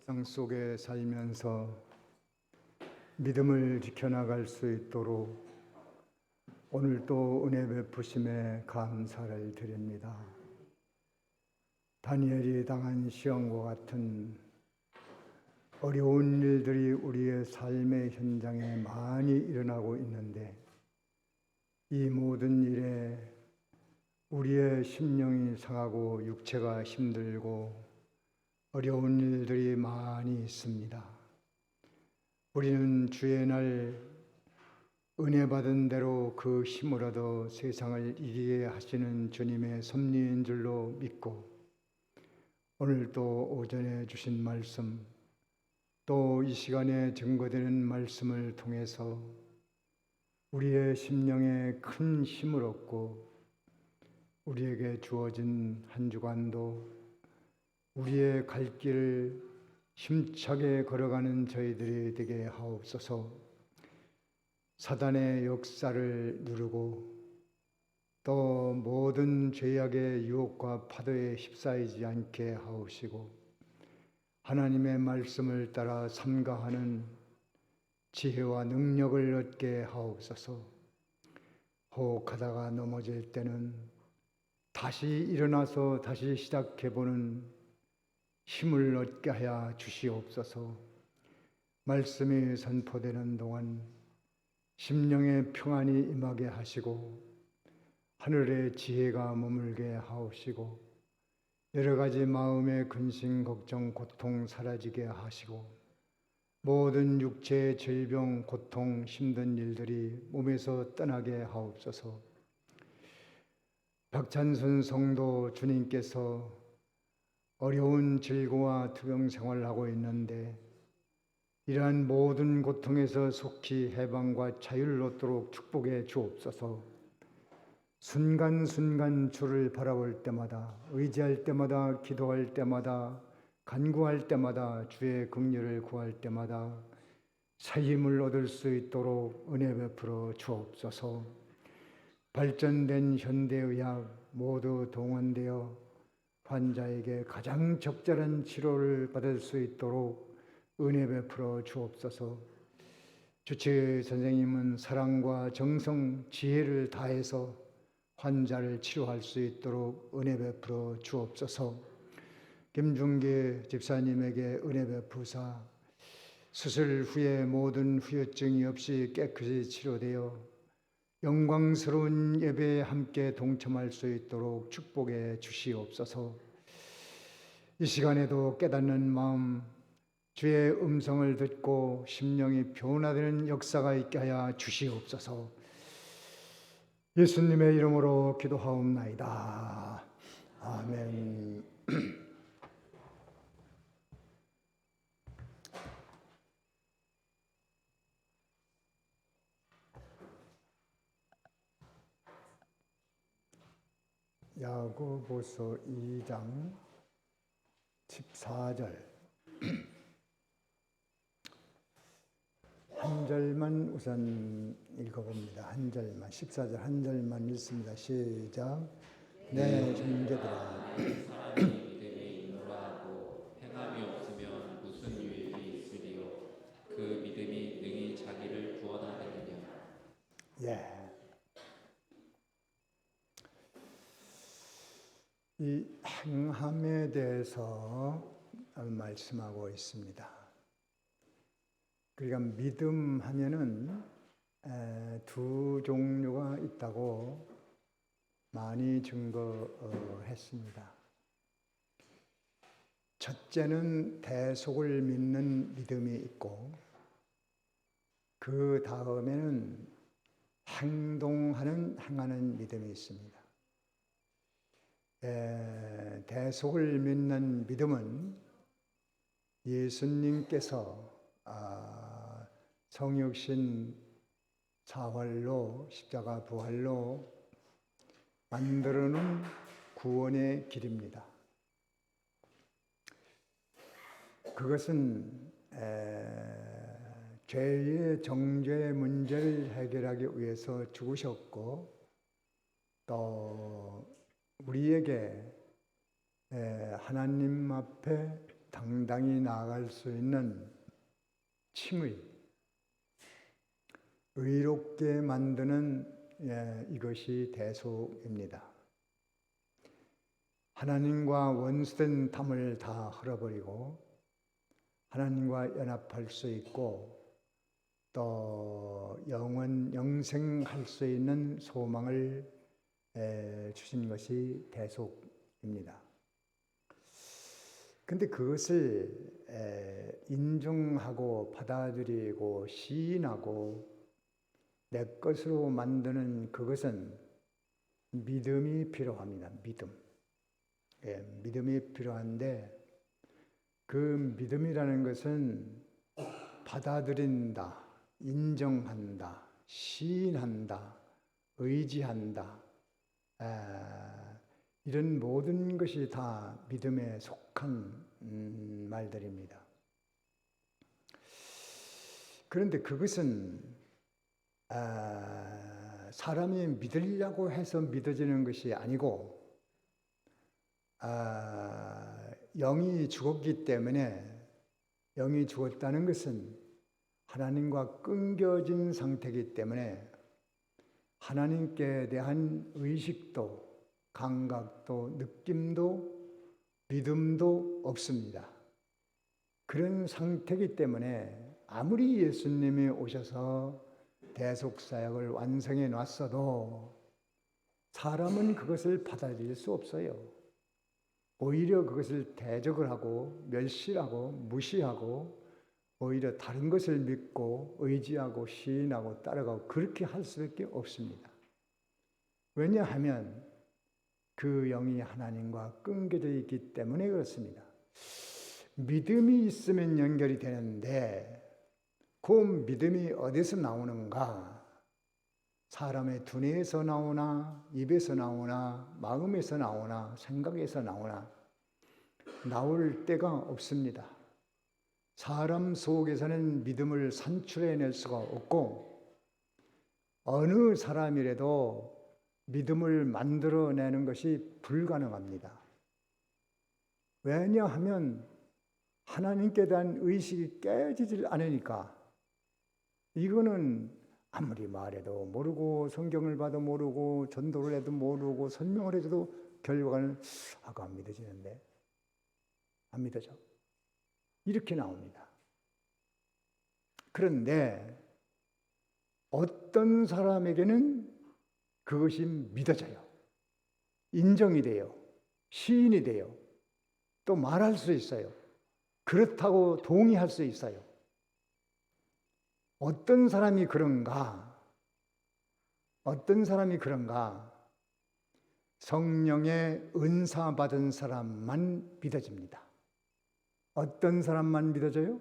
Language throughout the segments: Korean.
세상 속에 살면서 믿음을 지켜나갈 수 있도록 오늘 또 은혜 베푸심에 감사를 드립니다. 다니엘이 당한 시험과 같은 어려운 일들이 우리의 삶의 현장에 많이 일어나고 있는데, 이 모든 일에 우리의 심령이 상하고 육체가 힘들고 어려운 일들이 많이 있습니다. 우리는 주의 날 은혜 받은 대로 그 힘을 얻어 세상을 이기게 하시는 주님의 섭리인 줄로 믿고, 오늘 또 오전에 주신 말씀, 또 이 시간에 증거되는 말씀을 통해서 우리의 심령에 큰 힘을 얻고 우리에게 주어진 한 주간도 우리의 갈 길을 힘차게 걸어가는 저희들이 되게 하옵소서. 사단의 역사를 누르고 또 모든 죄악의 유혹과 파도에 휩싸이지 않게 하옵시고, 하나님의 말씀을 따라 삼가하는 지혜와 능력을 얻게 하옵소서. 호흡하다가 넘어질 때는 다시 일어나서 다시 시작해보는 힘을 얻게 하여 주시옵소서. 말씀이 선포되는 동안 심령의 평안이 임하게 하시고 하늘의 지혜가 머물게 하옵시고, 여러 가지 마음의 근심, 걱정, 고통 사라지게 하시고, 모든 육체의 질병, 고통, 힘든 일들이 몸에서 떠나게 하옵소서. 박찬순 성도 주님께서 어려운 질고와 투병 생활을 하고 있는데, 이러한 모든 고통에서 속히 해방과 자유를 얻도록 축복해 주옵소서. 순간순간 주를 바라볼 때마다, 의지할 때마다, 기도할 때마다, 간구할 때마다, 주의 긍휼을 구할 때마다 새 힘을 얻을 수 있도록 은혜 베풀어 주옵소서. 발전된 현대의학 모두 동원되어 환자에게 가장 적절한 치료를 받을 수 있도록 은혜 베풀어 주옵소서. 주치 선생님은 사랑과 정성, 지혜를 다해서 환자를 치료할 수 있도록 은혜 베풀어 주옵소서. 김중기 집사님에게 은혜 베푸사 수술 후에 모든 후유증이 없이 깨끗이 치료되어 영광스러운 예배에 함께 동참할 수 있도록 축복해 주시옵소서. 이 시간에도 깨닫는 마음, 주의 음성을 듣고 심령이 변화되는 역사가 있게 하여 주시옵소서. 예수님의 이름으로 기도하옵나이다. 아멘. 야고보서 2장 14절 한 절만 우선 읽어봅니다. 한 절만, 14절 한 절만 읽습니다. 시작. 내 형제들아, 믿음이 있노라고 행함이 없으면 무슨 유익이 있으리요? 그 믿음이 능히 자기를 구원하느냐? 예. 이 행함에 대해서 말씀하고 있습니다. 그러니까 믿음 하면은 두 종류가 있다고 많이 증거했습니다. 첫째는 대속을 믿는 믿음이 있고, 그 다음에는 행하는 믿음이 있습니다. 대속을 믿는 믿음은 예수님께서 성육신 사활로 십자가 부활로 만들어놓은 구원의 길입니다. 그것은 죄의 정죄 문제를 해결하기 위해서 죽으셨고 또 우리에게 하나님 앞에 당당히 나아갈 수 있는 칭의, 의롭게 만드는 이것이 대속입니다. 하나님과 원수된 탐을 다 흘려버리고 하나님과 연합할 수 있고 또 영생할 수 있는 소망을 주신 것이 대속입니다. 근데 그것을 인정하고 받아들이고 시인하고 내 것으로 만드는 그것은 믿음이 필요합니다. 믿음이 필요한데 그 믿음이라는 것은 받아들인다, 인정한다, 시인한다, 의지한다, 이런 모든 것이 다 믿음에 속한 말들입니다. 그런데 그것은 사람이 믿으려고 해서 믿어지는 것이 아니고 영이 죽었기 때문에, 영이 죽었다는 것은 하나님과 끊겨진 상태이기 때문에 하나님께 대한 의식도 감각도 느낌도 믿음도 없습니다. 그런 상태이기 때문에 아무리 예수님이 오셔서 대속사역을 완성해 놨어도 사람은 그것을 받아들일 수 없어요. 오히려 그것을 대적을 하고 멸시하고 무시하고 오히려 다른 것을 믿고 의지하고 시인하고 따라가고 그렇게 할 수밖에 없습니다. 왜냐하면 그 영이 하나님과 끊겨져 있기 때문에 그렇습니다. 믿음이 있으면 연결이 되는데 그 믿음이 어디서 나오는가? 사람의 두뇌에서 나오나 입에서 나오나 마음에서 나오나 생각에서 나오나 나올 데가 없습니다. 사람 속에서는 믿음을 산출해낼 수가 없고 어느 사람이라도 믿음을 만들어내는 것이 불가능합니다. 왜냐하면 하나님께 대한 의식이 깨지질 않으니까. 이거는 아무리 말해도 모르고 성경을 봐도 모르고 전도를 해도 모르고 설명을 해줘도 결과는 안 믿어지는데 안 믿어져. 이렇게 나옵니다. 그런데 어떤 사람에게는 그것이 믿어져요. 인정이 돼요. 시인이 돼요. 또 말할 수 있어요. 그렇다고 동의할 수 있어요. 어떤 사람이 그런가? 어떤 사람이 그런가? 성령의 은사 받은 사람만 믿어집니다. 어떤 사람만 믿어져요?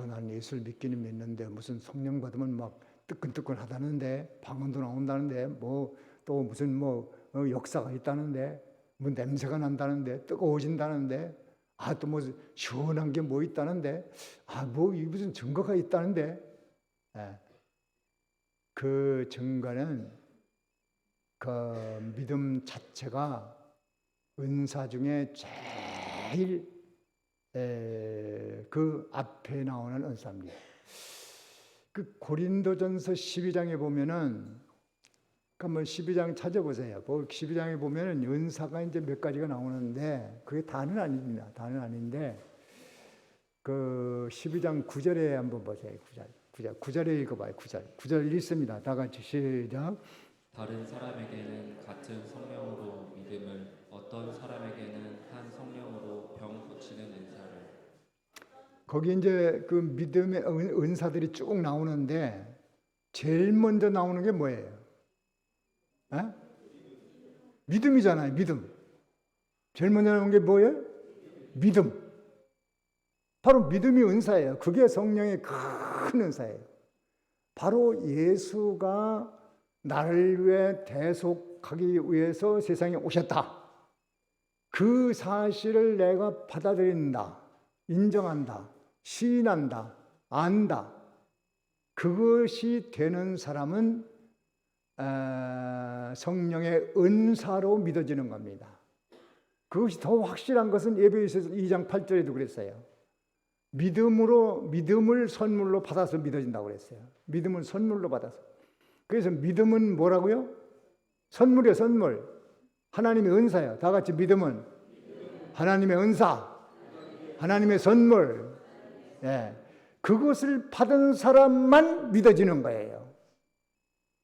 난 예수를 믿기는 믿는데 무슨 성령 받으면 막 뜨끈뜨끈 하다는데 방언도 나온다는데 또 무슨 역사가 있다는데 냄새가 난다는데 뜨거워진다는데 또 시원한 게 있다는데 무슨 증거가 있다는데 그 증거는 그 믿음 자체가 은사 중에 제일 그 앞에 나오는 은사입니다. 그 고린도전서 12장에 보면은 한번 12장 찾아보세요. 12장에 보면은 은사가 이제 몇 가지가 나오는데 그게 다는 아닙니다. 다는 아닌데 그 12장 9절에 한번 보세요. 9절에 읽어봐요. 9절 읽습니다. 다 같이 시작. 다른 사람에게는 같은 성령으로 믿음을, 어떤 사람에게는 한 성령으로 병 고치는 은사를. 거기 이제 그 믿음의 은사들이 쭉 나오는데 제일 먼저 나오는 게 뭐예요? 믿음이잖아요. 믿음. 제일 먼저 나오는 게 뭐예요? 믿음. 바로 믿음이 은사예요. 그게 성령의 큰 은사예요. 바로 예수가 나를 위해 대속하기 위해서 세상에 오셨다. 그 사실을 내가 받아들인다, 인정한다, 시인한다, 안다. 그것이 되는 사람은 성령의 은사로 믿어지는 겁니다. 그것이 더 확실한 것은 에베소서 2장 8절에도 그랬어요. 믿음을 선물로 받아서 믿어진다고 그랬어요. 믿음을 선물로 받아서. 그래서 믿음은 뭐라고요? 선물이에요, 선물. 하나님의 은사예요. 다 같이 믿음은 하나님의 은사, 하나님의 선물. 예. 그것을 받은 사람만 믿어지는 거예요.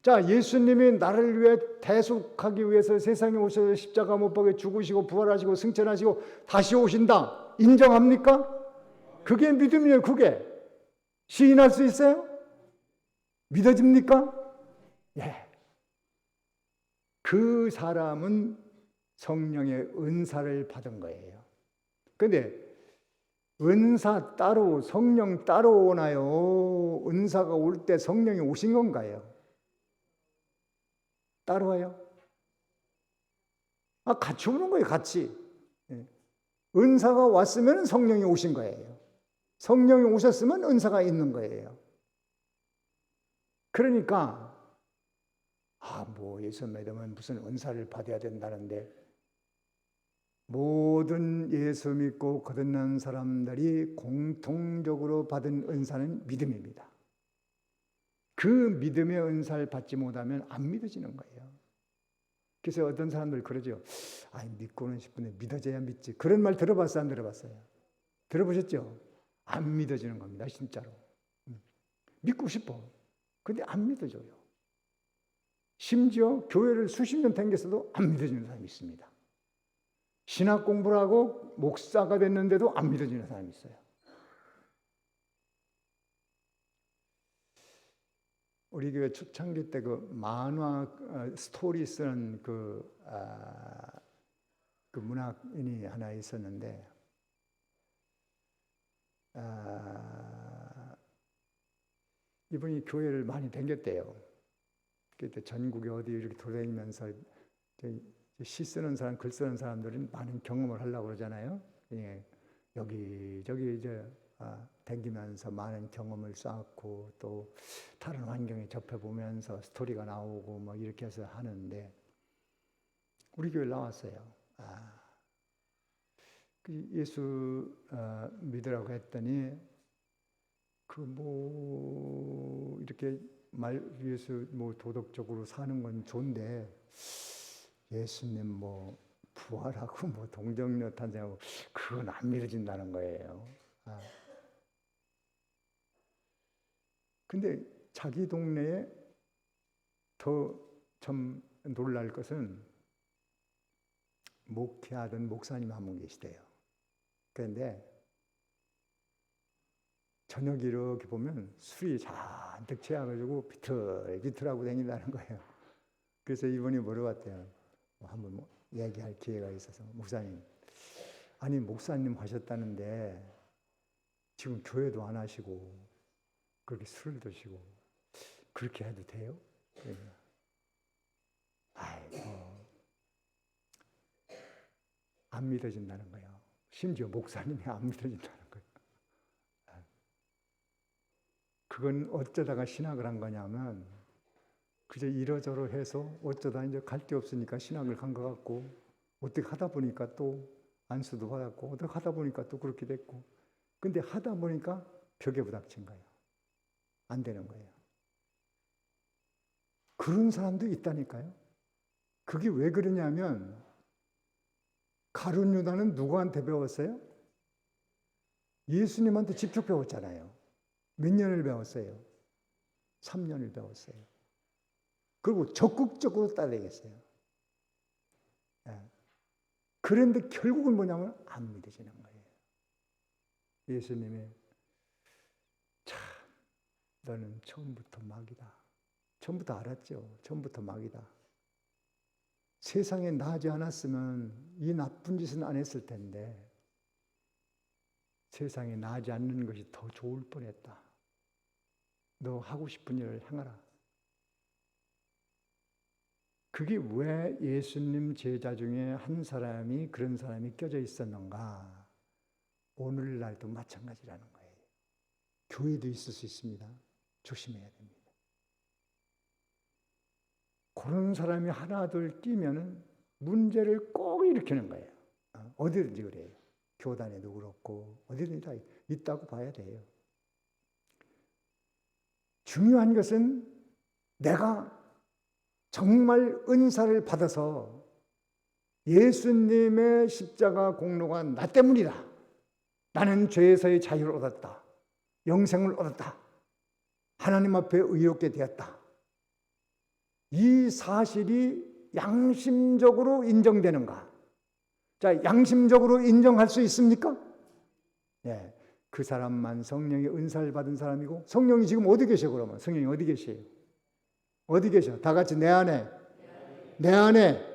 자, 예수님이 나를 위해 대속하기 위해서 세상에 오셔서 십자가 못 박에 죽으시고 부활하시고 승천하시고 다시 오신다. 인정합니까? 그게 믿음이에요. 그게. 시인할 수 있어요? 믿어집니까? 예. 그 사람은 성령의 은사를 받은 거예요. 그런데 은사 따로, 성령 따로 오나요? 은사가 올 때 성령이 오신 건가요? 따로 와요? 같이 오는 거예요, 같이. 은사가 왔으면 성령이 오신 거예요. 성령이 오셨으면 은사가 있는 거예요. 그러니까, 예수 믿으면 무슨 은사를 받아야 된다는데, 모든 예수 믿고 거듭난 사람들이 공통적으로 받은 은사는 믿음입니다. 그 믿음의 은사를 받지 못하면 안 믿어지는 거예요. 그래서 어떤 사람들 그러죠. 믿고는 싶은데 믿어져야 믿지. 그런 말 들어봤어요? 안 들어봤어요? 들어보셨죠? 안 믿어지는 겁니다. 진짜로. 믿고 싶어. 근데 안 믿어져요. 심지어 교회를 수십 년 다녔어도 안 믿어지는 사람이 있습니다. 신학 공부를 하고 목사가 됐는데도 안 믿어지는 사람이 있어요. 우리 교회 초창기 때 그 만화 스토리 쓰는 그 문학인이 하나 있었는데, 이분이 교회를 많이 다녔대요. 그때 전국에 어디 이렇게 돌아다니면서 시 쓰는 사람, 글 쓰는 사람들은 많은 경험을 하려고 그러잖아요. 여기저기 다니면서 많은 경험을 쌓고 또 다른 환경에 접해보면서 스토리가 나오고 뭐 이렇게 해서 하는데, 우리 교회 나왔어요. 예수 믿으라고 했더니 이렇게 말 위해서 도덕적으로 사는 건 좋은데, 예수님 부활하고 동정녀 탄생하고 그건 안 믿어진다는 거예요. 근데 자기 동네에 더 좀 놀랄 것은 목회하던 목사님 한 분 계시대요. 그런데 저녁 이렇게 보면 술이 잔뜩 취해가지고 비틀비틀하고 다닌다는 거예요. 그래서 이분이 물어봤대요. 한번 얘기할 기회가 있어서, 목사님, 목사님 하셨다는데 지금 교회도 안 하시고 그렇게 술을 드시고 그렇게 해도 돼요? 안 믿어진다는 거예요. 심지어 목사님이 안 믿어진다는 거예요. 그건 어쩌다가 신학을 한 거냐면, 그저 이러저러 해서 어쩌다 이제 갈 데 없으니까 신학을 간 것 같고, 어떻게 하다 보니까 또 안수도 받았고, 어떻게 하다 보니까 또 그렇게 됐고, 근데 하다 보니까 벽에 부닥친 거예요. 안 되는 거예요. 그런 사람도 있다니까요. 그게 왜 그러냐면, 가룟 유다는 누구한테 배웠어요? 예수님한테 직접 배웠잖아요. 몇 년을 배웠어요? 3년을 배웠어요. 그리고 적극적으로 따라야겠어요. 그런데 결국은 뭐냐면 안 믿어지는 거예요. 예수님이 참 너는 처음부터 막이다. 처음부터 알았죠. 처음부터 막이다. 세상에 나지 않았으면 이 나쁜 짓은 안 했을 텐데 세상에 나지 않는 것이 더 좋을 뻔했다. 너 하고 싶은 일을 행하라. 그게 왜 예수님 제자 중에 한 사람이 그런 사람이 껴져 있었는가? 오늘날도 마찬가지라는 거예요. 교회도 있을 수 있습니다. 조심해야 됩니다. 그런 사람이 하나 둘 끼면은 문제를 꼭 일으키는 거예요. 어디든지 그래요. 교단에도 그렇고 어디든지 다 있다고 봐야 돼요. 중요한 것은 내가 정말 은사를 받아서 예수님의 십자가 공로가 나 때문이다. 나는 죄에서의 자유를 얻었다. 영생을 얻었다. 하나님 앞에 의롭게 되었다. 이 사실이 양심적으로 인정되는가? 자, 양심적으로 인정할 수 있습니까? 네, 그 사람만 성령의 은사를 받은 사람이고, 성령이 지금 어디 계셔? 그러면 성령이 어디 계세요? 어디 계셔? 다 같이 내 안에, 내 안에,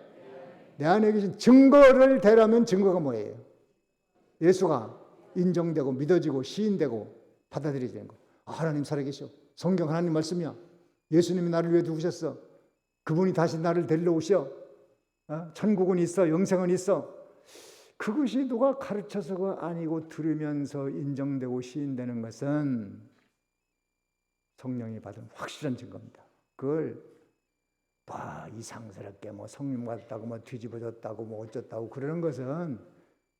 내 안에 계신 증거를 대라면 증거가 뭐예요? 예수가 인정되고 믿어지고 시인되고 받아들여지는 거. 하나님 살아계셔. 성경 하나님 말씀이야. 예수님이 나를 위해 두셨어. 그분이 다시 나를 데리러 오셔. 천국은 있어. 영생은 있어. 그것이 누가 가르쳐서가 아니고 들으면서 인정되고 시인되는 것은 성령이 받은 확실한 증거입니다. 그걸 이상스럽게 성령 받았다고 뒤집어졌다고 어쩌다고 그러는 것은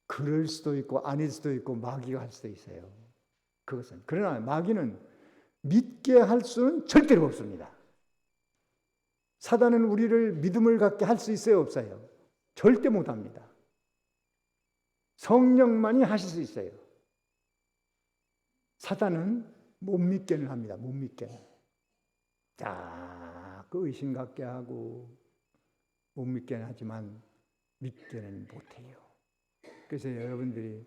그럴 수도 있고 아닐 수도 있고 마귀가 할 수도 있어요. 그것은. 그러나 마귀는 믿게 할 수는 절대로 없습니다. 사단은 우리를 믿음을 갖게 할 수 있어요, 없어요? 절대 못합니다. 성령만이 하실 수 있어요. 사단은 못 믿게는 합니다. 못 믿게. 자꾸 의심 갖게 하고 못 믿게는 하지만 믿게는 못해요. 그래서 여러분들이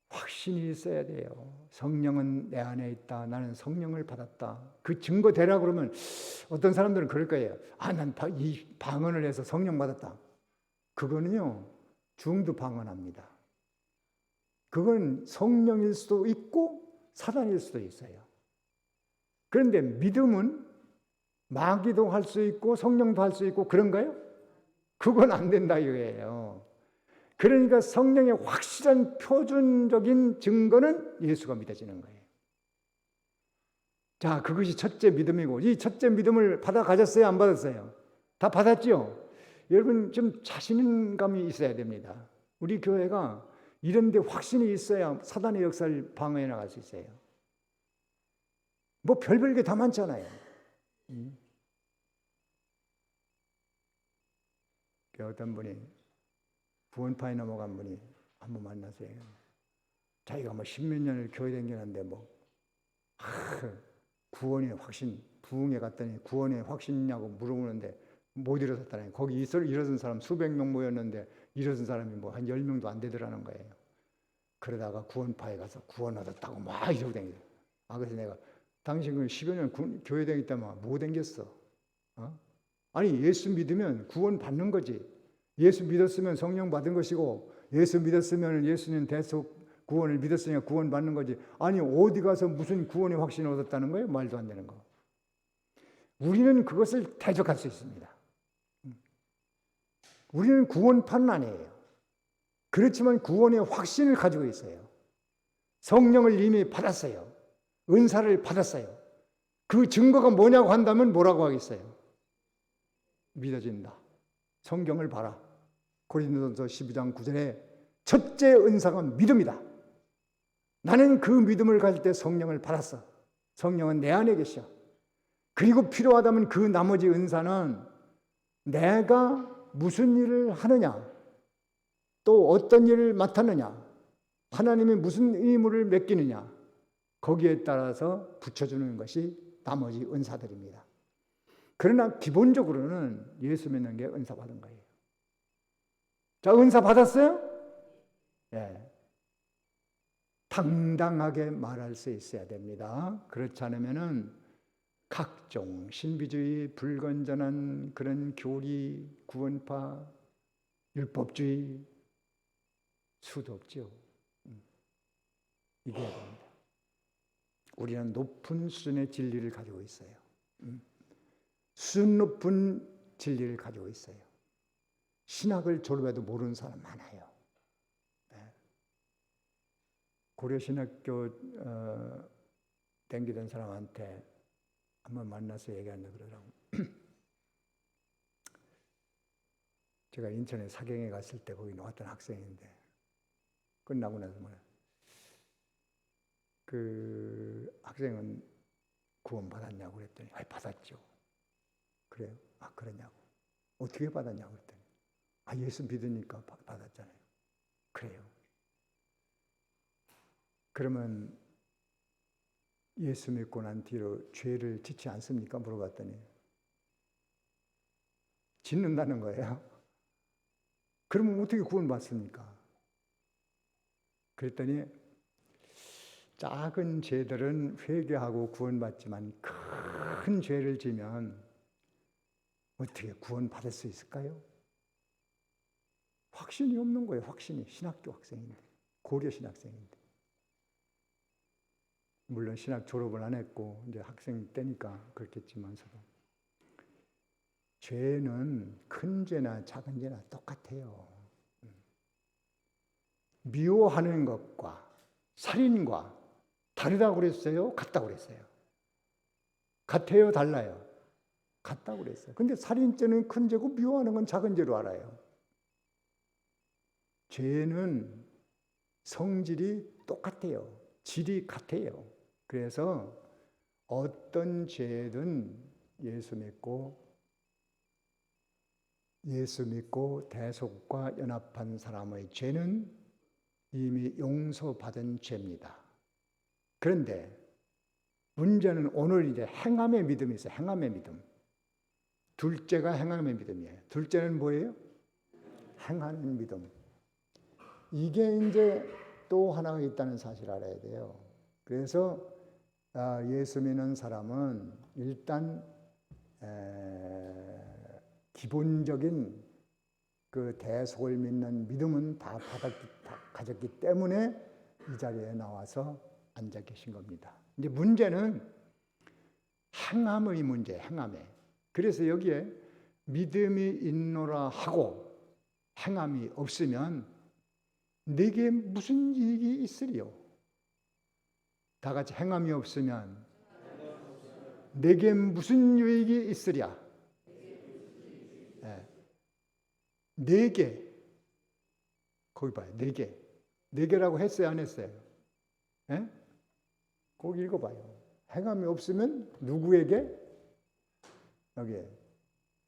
확신이 있어야 돼요. 성령은 내 안에 있다. 나는 성령을 받았다. 그 증거 되라 그러면 어떤 사람들은 그럴 거예요. 난 이 방언을 해서 성령 받았다. 그거는요, 중도 방언합니다. 그건 성령일 수도 있고 사단일 수도 있어요. 그런데 믿음은 마귀도 할 수 있고 성령도 할 수 있고 그런가요? 그건 안 된다 이거예요. 그러니까 성령의 확실한 표준적인 증거는 예수가 믿어지는 거예요. 자, 그것이 첫째 믿음이고, 이 첫째 믿음을 받아 가졌어요? 안 받았어요? 다 받았죠? 여러분 좀 자신감이 있어야 됩니다. 우리 교회가 이런 데 확신이 있어야 사단의 역사를 방어해 나갈 수 있어요. 별별 게 다 많잖아요. 어떤 분이 구원파에 넘어간 분이 한 번 만났어요. 자기가 십몇 년을 교회 다니는데 구원의 확신, 부흥회 갔더니 구원의 확신이냐고 물어보는데 못 일어섰다니. 거기 일어선 사람 수백 명 모였는데 일어선 사람이 한 10명도 안 되더라는 거예요. 그러다가 구원파에 가서 구원 얻었다고 이러고 다니죠. 그래서 내가 당신 10여 년 교회 다녔다면 뭐 다녔어? 아니, 예수 믿으면 구원 받는 거지. 예수 믿었으면 성령 받은 것이고, 예수 믿었으면 예수님 대속 구원을 믿었으니까 구원 받는 거지. 아니, 어디 가서 무슨 구원의 확신을 얻었다는 거예요? 말도 안 되는 거. 우리는 그것을 대적할 수 있습니다. 우리는 구원파는 아니에요. 그렇지만 구원의 확신을 가지고 있어요. 성령을 이미 받았어요. 은사를 받았어요. 그 증거가 뭐냐고 한다면 뭐라고 하겠어요? 믿어진다. 성경을 봐라. 고린도전서 12장 9절에 첫째 은사가 믿음이다. 나는 그 믿음을 가질 때 성령을 받았어. 성령은 내 안에 계셔. 그리고 필요하다면 그 나머지 은사는 내가 무슨 일을 하느냐, 또 어떤 일을 맡았느냐, 하나님이 무슨 의무를 맡기느냐, 거기에 따라서 붙여주는 것이 나머지 은사들입니다. 그러나 기본적으로는 예수 믿는 게 은사 받은 거예요. 자, 은사 받았어요? 네. 당당하게 말할 수 있어야 됩니다. 그렇지 않으면은 각종 신비주의, 불건전한 그런 교리, 구원파, 율법주의 수도 없죠. 이겨야 됩니다. 우리는 높은 수준의 진리를 가지고 있어요. 수준 높은 진리를 가지고 있어요. 신학을 졸업해도 모르는 사람 많아요. 고려신학교 다니던 사람한테 한번 만나서 얘기한다 그러더라고. 제가 인천에 사경에 갔을 때 거기 나왔던 학생인데 끝나고 나서 그 학생은 구원 받았냐고 그랬더니 받았죠. 그래요? 그러냐고. 어떻게 받았냐고 그랬더니 예수 믿으니까 받았잖아요. 그래요. 그러면 예수 믿고 난 뒤로 죄를 짓지 않습니까? 물어봤더니 짓는다는 거예요. 그러면 어떻게 구원받습니까? 그랬더니 작은 죄들은 회개하고 구원받지만 큰 죄를 지면 어떻게 구원받을 수 있을까요? 확신이 없는 거예요. 확신이. 신학교 학생인데, 고려 신학생인데. 물론 신학 졸업을 안 했고 이제 학생 때니까 그렇겠지만서도 죄는 큰 죄나 작은 죄나 똑같아요. 미워하는 것과 살인과 다르다고 그랬어요? 같다고 그랬어요? 같아요? 달라요? 같다고 그랬어요. 근데 살인죄는 큰 죄고 미워하는 건 작은 죄로 알아요. 죄는 성질이 똑같아요. 질이 같아요. 그래서 어떤 죄든 예수 믿고 대속과 연합한 사람의 죄는 이미 용서받은 죄입니다. 그런데 문제는 오늘 이제 행함의 믿음이 있어요. 행함의 믿음. 둘째가 행함의 믿음이에요. 둘째는 뭐예요? 행하는 믿음. 이게 이제 또 하나가 있다는 사실을 알아야 돼요. 그래서 예수 믿는 사람은 일단 기본적인 그 대속을 믿는 믿음은 다 가졌기 때문에 이 자리에 나와서 앉아 계신 겁니다. 이제 문제는 행함의 문제, 행함에. 그래서 여기에 믿음이 있노라 하고 행함이 없으면 내게 무슨 이익이 있으리요? 다 같이 행함이 없으면 내게 무슨 유익이 있으랴? 네 개. 거기 봐요. 네 개. 네 개라고 했어요? 안 했어요? 거기 읽어봐요. 행함이 없으면 누구에게? 여기에.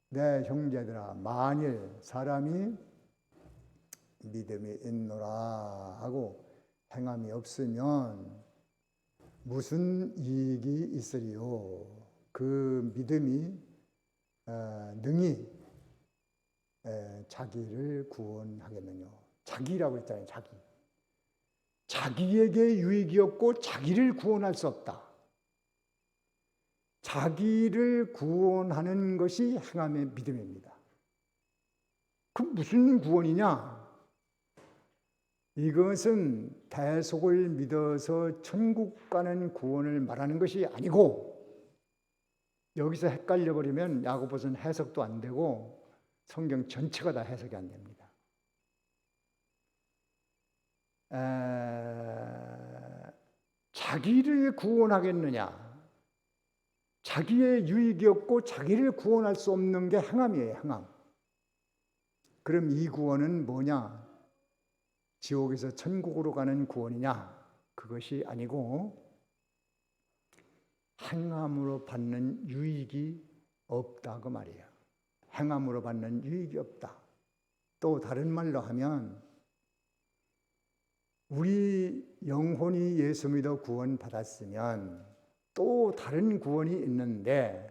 내 형제들아, 만일 사람이 믿음이 있노라 하고 행함이 없으면 무슨 이익이 있으리요? 그 믿음이 능히 자기를 구원하겠느냐. 자기라고 했잖아요. 자기에게 유익이 없고 자기를 구원할 수 없다. 자기를 구원하는 것이 행함의 믿음입니다. 그 무슨 구원이냐? 이것은 대속을 믿어서 천국 가는 구원을 말하는 것이 아니고, 여기서 헷갈려 버리면 야고보서는 해석도 안 되고 성경 전체가 다 해석이 안 됩니다. 자기를 구원하겠느냐? 자기의 유익이 없고 자기를 구원할 수 없는 게 행함이에요. 행함. 그럼 이 구원은 뭐냐? 지옥에서 천국으로 가는 구원이냐? 그것이 아니고 행함으로 받는 유익이 없다 그 말이에요. 행함으로 받는 유익이 없다. 또 다른 말로 하면 우리 영혼이 예수 믿어 구원받았으면 또 다른 구원이 있는데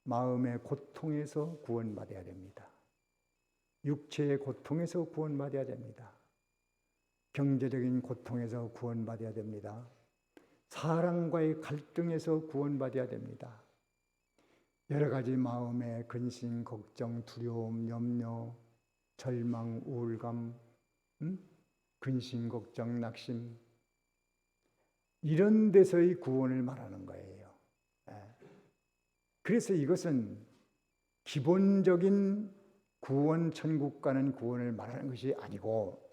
마음의 고통에서 구원받아야 됩니다. 육체의 고통에서 구원받아야 됩니다. 경제적인 고통에서 구원받아야 됩니다. 사랑과의 갈등에서 구원받아야 됩니다. 여러 가지 마음의 근심, 걱정, 두려움, 염려, 절망, 우울감, 근심, 걱정, 낙심, 이런 데서의 구원을 말하는 거예요. 그래서 이것은 기본적인 구원, 천국 가는 구원을 말하는 것이 아니고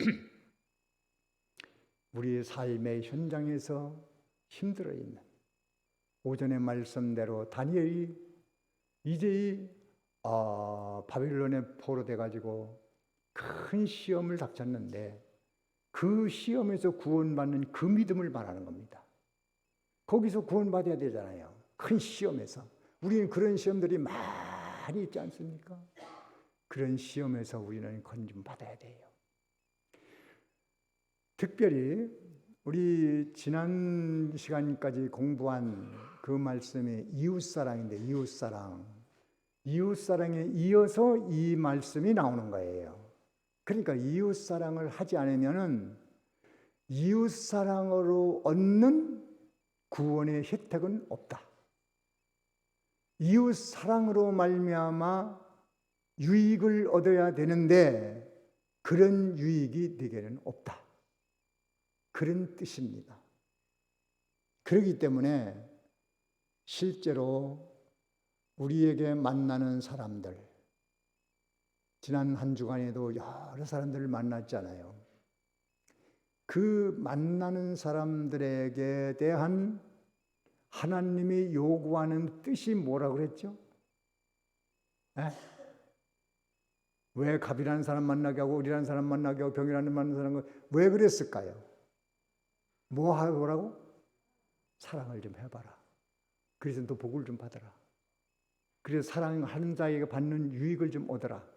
우리의 삶의 현장에서 힘들어 있는, 오전의 말씀대로 다니엘이 이제 바빌론에 포로돼 가지고 큰 시험을 닥쳤는데 그 시험에서 구원받는 그 믿음을 말하는 겁니다. 거기서 구원받아야 되잖아요. 큰 시험에서. 우리는 그런 시험들이 많이 있지 않습니까? 그런 시험에서 우리는 건좀 받아야 돼요. 특별히 우리 지난 시간까지 공부한 그 말씀이 이웃사랑인데 이웃사랑에 이어서 이 말씀이 나오는 거예요. 그러니까 이웃사랑을 하지 않으면은 이웃사랑으로 얻는 구원의 혜택은 없다. 이웃사랑으로 말미암아 유익을 얻어야 되는데 그런 유익이 네게는 없다. 그런 뜻입니다. 그렇기 때문에 실제로 우리에게 만나는 사람들, 지난 한 주간에도 여러 사람들을 만났잖아요. 그 만나는 사람들에게 대한 하나님이 요구하는 뜻이 뭐라고 그랬죠? 왜 갑이라는 사람 만나게 하고 을이라는 사람 만나게 하고 병이라는 만나는 사람을 왜 그랬을까요? 뭐 하라고? 사랑을 좀 해봐라. 그래서 너 복을 좀 받아라. 그래서 사랑하는 자에게 받는 유익을 좀 얻어라.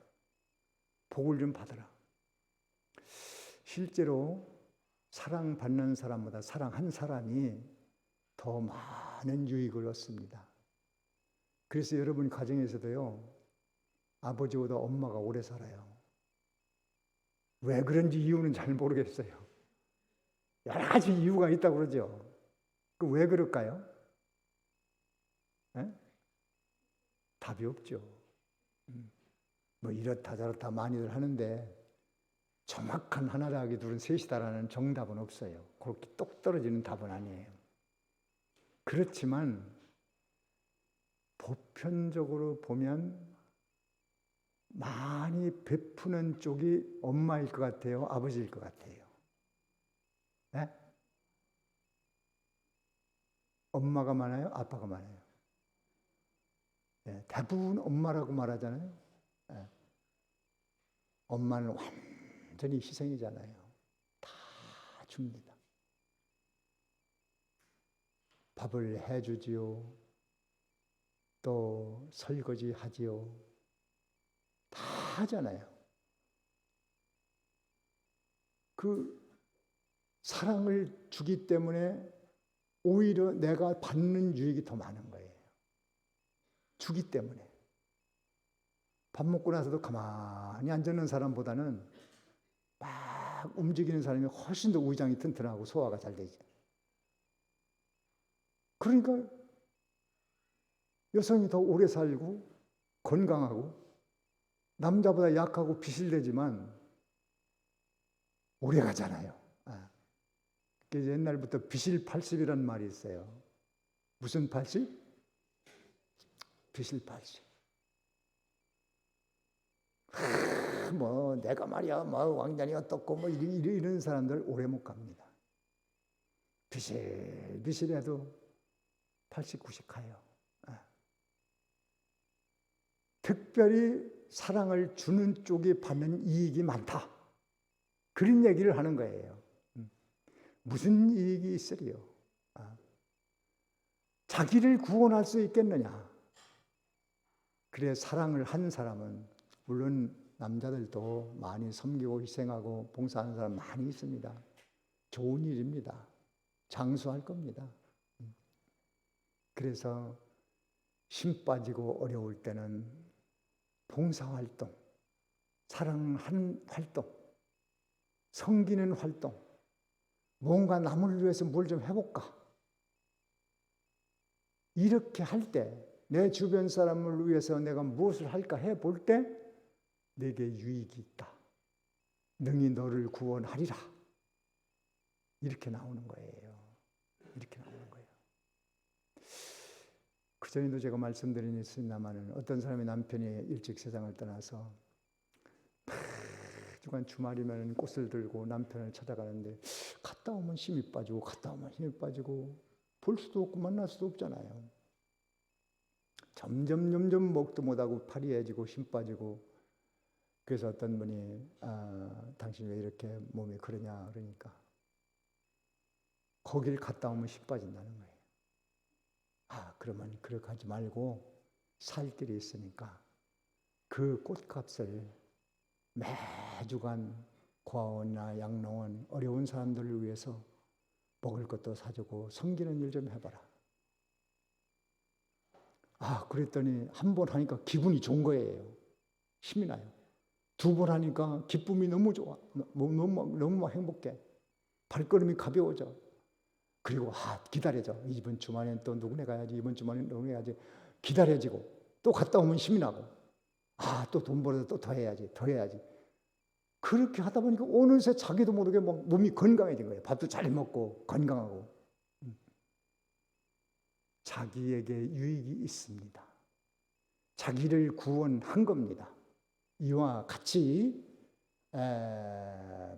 복을 좀 받아라. 실제로 사랑받는 사람보다 사랑한 사람이 더 많은 유익을 얻습니다. 그래서 여러분 가정에서도요, 아버지보다 엄마가 오래 살아요. 왜 그런지 이유는 잘 모르겠어요. 여러 가지 이유가 있다고 그러죠. 그 왜 그럴까요? 답이 없죠. 뭐 이렇다 저렇다 많이들 하는데 정확한 하나 더하기 둘은 셋이다라는 정답은 없어요. 그렇게 똑 떨어지는 답은 아니에요. 그렇지만 보편적으로 보면 많이 베푸는 쪽이 엄마일 것 같아요? 아버지일 것 같아요? 네? 엄마가 많아요? 아빠가 많아요? 네, 대부분 엄마라고 말하잖아요. 네. 엄마는 완전히 희생이잖아요. 다 줍니다. 밥을 해주지요. 또 설거지 하지요. 다 하잖아요. 그 사랑을 주기 때문에 오히려 내가 받는 유익이 더 많은 거예요. 주기 때문에. 밥 먹고 나서도 가만히 앉아있는 사람보다는 막 움직이는 사람이 훨씬 더 위장이 튼튼하고 소화가 잘 되죠. 그러니까 여성이 더 오래 살고 건강하고 남자보다 약하고 비실되지만 오래 가잖아요. 그래서 옛날부터 비실 80이라는 말이 있어요. 무슨 80? 비실 80. 뭐 내가 말이야 뭐 왕년이 어떻고 뭐 이런 사람들 오래 못 갑니다. 비실비실해도 80, 90 가요. 특별히 사랑을 주는 쪽이 받는 이익이 많다. 그런 얘기를 하는 거예요. 무슨 이익이 있으리요? 자기를 구원할 수 있겠느냐? 그래 사랑을 한 사람은 물론 남자들도 많이 섬기고 희생하고 봉사하는 사람 많이 있습니다. 좋은 일입니다. 장수할 겁니다. 그래서 힘 빠지고 어려울 때는 봉사활동, 사랑하는 활동, 섬기는 활동, 뭔가 남을 위해서 뭘 좀 해볼까? 이렇게 할 때, 내 주변 사람을 위해서 내가 무엇을 할까 해볼 때 내게 유익이 있다. 능히 너를 구원하리라. 이렇게 나오는 거예요. 이렇게 나오는 거예요. 그전에도 제가 말씀드린 있습니다만 어떤 사람의 남편이 일찍 세상을 떠나서 주간 주말이면 꽃을 들고 남편을 찾아가는데 갔다 오면 힘이 빠지고 갔다 오면 힘이 빠지고 볼 수도 없고 만날 수도 없잖아요. 점점 먹도 못하고 팔이 해지고 힘 빠지고. 그래서 어떤 분이 당신 왜 이렇게 몸이 그러냐 그러니까 거길 갔다 오면 힘 빠진다는 거예요. 그러면 그렇게 하지 말고 살 길이 있으니까 그 꽃값을 매주간 고아원이나 양로원 어려운 사람들을 위해서 먹을 것도 사주고 섬기는 일 좀 해봐라. 그랬더니 한 번 하니까 기분이 좋은 거예요. 힘이 나요. 두 번 하니까 기쁨이 너무 좋아. 너무 행복해. 발걸음이 가벼워져. 그리고 기다려져. 이번 주말엔 또 누구네 가야지. 이번 주말엔 누구네 가야지. 기다려지고 또 갔다 오면 힘이 나고 또 돈 벌어서 또 더 해야지. 그렇게 하다 보니까 어느새 자기도 모르게 막 몸이 건강해진 거예요. 밥도 잘 먹고 건강하고. 자기에게 유익이 있습니다. 자기를 구원한 겁니다. 이와 같이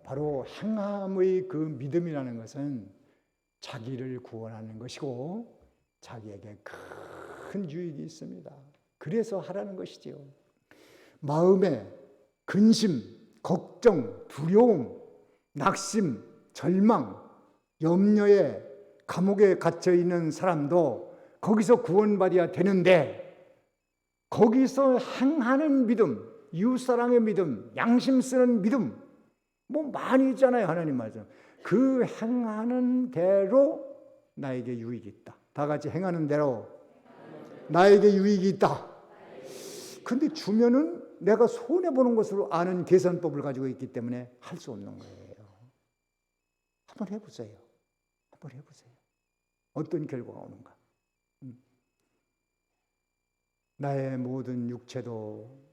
바로 행함의 그 믿음이라는 것은 자기를 구원하는 것이고 자기에게 큰 유익이 있습니다. 그래서 하라는 것이지요. 마음에 근심, 걱정, 두려움, 낙심, 절망, 염려에 감옥에 갇혀 있는 사람도 거기서 구원받아야 되는데 거기서 행하는 믿음, 이웃사랑의 믿음, 양심 쓰는 믿음 많이 있잖아요. 하나님 말씀. 그 행하는 대로 나에게 유익이 있다. 다 같이 행하는 대로 나에게 유익이 있다. 근데 주면은 내가 손해보는 것으로 아는 계산법을 가지고 있기 때문에 할 수 없는 거예요. 한번 해보세요. 어떤 결과가 오는가. 나의 모든 육체도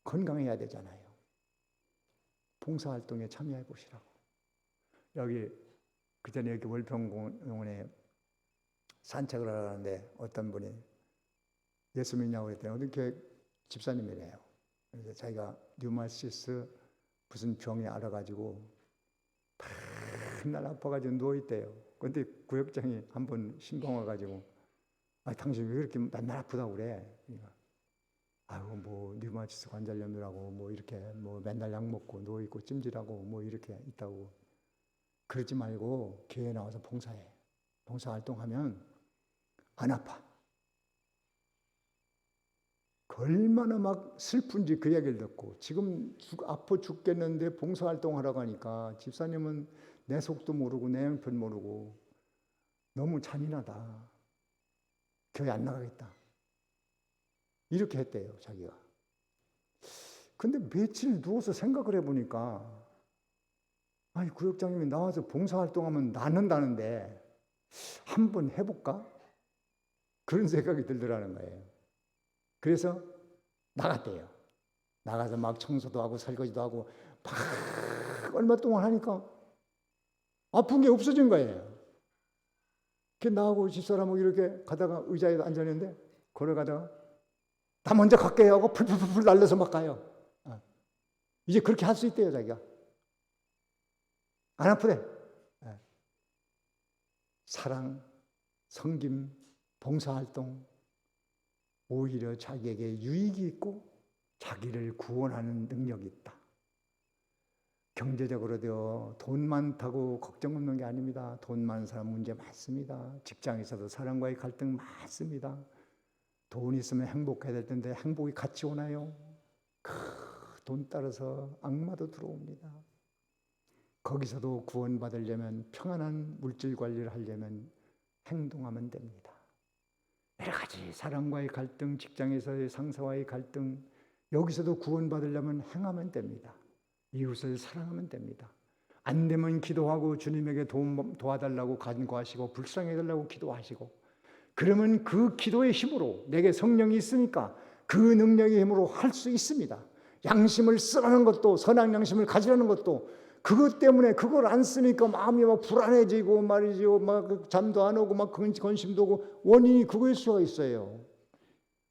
건강해야 되잖아요. 봉사활동에 참여해 보시라고. 그전에 여기 월평공원에 산책을 하는데 어떤 분이 예수 믿냐고 했더니 어느 교회 집사님이래요. 그래서 자기가 류마시스 무슨 병이 알아가지고 맨날 아파가지고 누워있대요. 그런데 구역장이 한번 신방 와가지고 당신 왜 그렇게 맨날 아프다고 그래? 그러니까 류마티스 관절염이라고 이렇게 맨날 약 먹고 누워있고 찜질하고 이렇게 있다고. 그러지 말고 교회에 나와서 봉사해. 봉사활동하면 안 아파. 얼마나 막 슬픈지 그 얘기를 듣고 지금 아파 죽겠는데 봉사활동하라고 하니까 집사님은 내 속도 모르고 내 형편 모르고 너무 잔인하다. 교회 안 나가겠다. 이렇게 했대요, 자기가. 근데 며칠 누워서 생각을 해보니까 구역장님이 나와서 봉사활동하면 낫는다는데 한번 해볼까? 그런 생각이 들더라는 거예요. 그래서 나갔대요. 나가서 막 청소도 하고 설거지도 하고 막 얼마 동안 하니까 아픈 게 없어진 거예요. 나하고 집사람하고 이렇게 가다가 의자에 앉았는데 걸어가다가 나 먼저 갈게요 하고 풀풀풀 날려서 막 가요. 이제 그렇게 할 수 있대요, 자기가. 안 아프대. 사랑, 섬김, 봉사활동 오히려 자기에게 유익이 있고 자기를 구원하는 능력이 있다. 경제적으로도 돈 많다고 걱정 없는 게 아닙니다. 돈 많은 사람 문제 많습니다. 직장에서도 사람과의 갈등 많습니다. 돈 있으면 행복해야 될 텐데 행복이 같이 오나요? 돈 따라서 악마도 들어옵니다. 거기서도 구원받으려면 평안한 물질 관리를 하려면 행동하면 됩니다. 여러 가지 사람과의 갈등, 직장에서의 상사와의 갈등, 여기서도 구원받으려면 행하면 됩니다. 이웃을 사랑하면 됩니다. 안 되면 기도하고 주님에게 도와달라고 간구하시고 불쌍해달라고 기도하시고 그러면 그 기도의 힘으로 내게 성령이 있으니까 그 능력의 힘으로 할 수 있습니다. 양심을 쓰라는 것도 선한 양심을 가지라는 것도 그것 때문에 그걸 안 쓰니까 마음이 막 불안해지고 말이죠. 막 잠도 안 오고 막 근심도 오고 원인이 그거일 수가 있어요.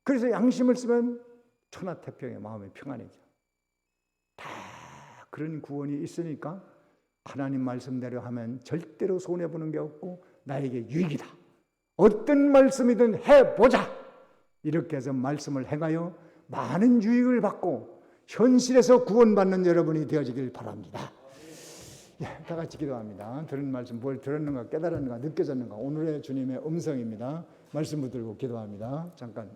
그래서 양심을 쓰면 천하태평해 마음이 평안해져. 다 그런 구원이 있으니까 하나님 말씀대로 하면 절대로 손해보는 게 없고 나에게 유익이다. 어떤 말씀이든 해보자. 이렇게 해서 말씀을 행하여 많은 유익을 받고 현실에서 구원받는 여러분이 되어지길 바랍니다. 예, 다 같이 기도합니다. 들은 말씀 뭘 들었는가 깨달았는가 느껴졌는가 오늘의 주님의 음성입니다. 말씀 붙들고 기도합니다. 잠깐.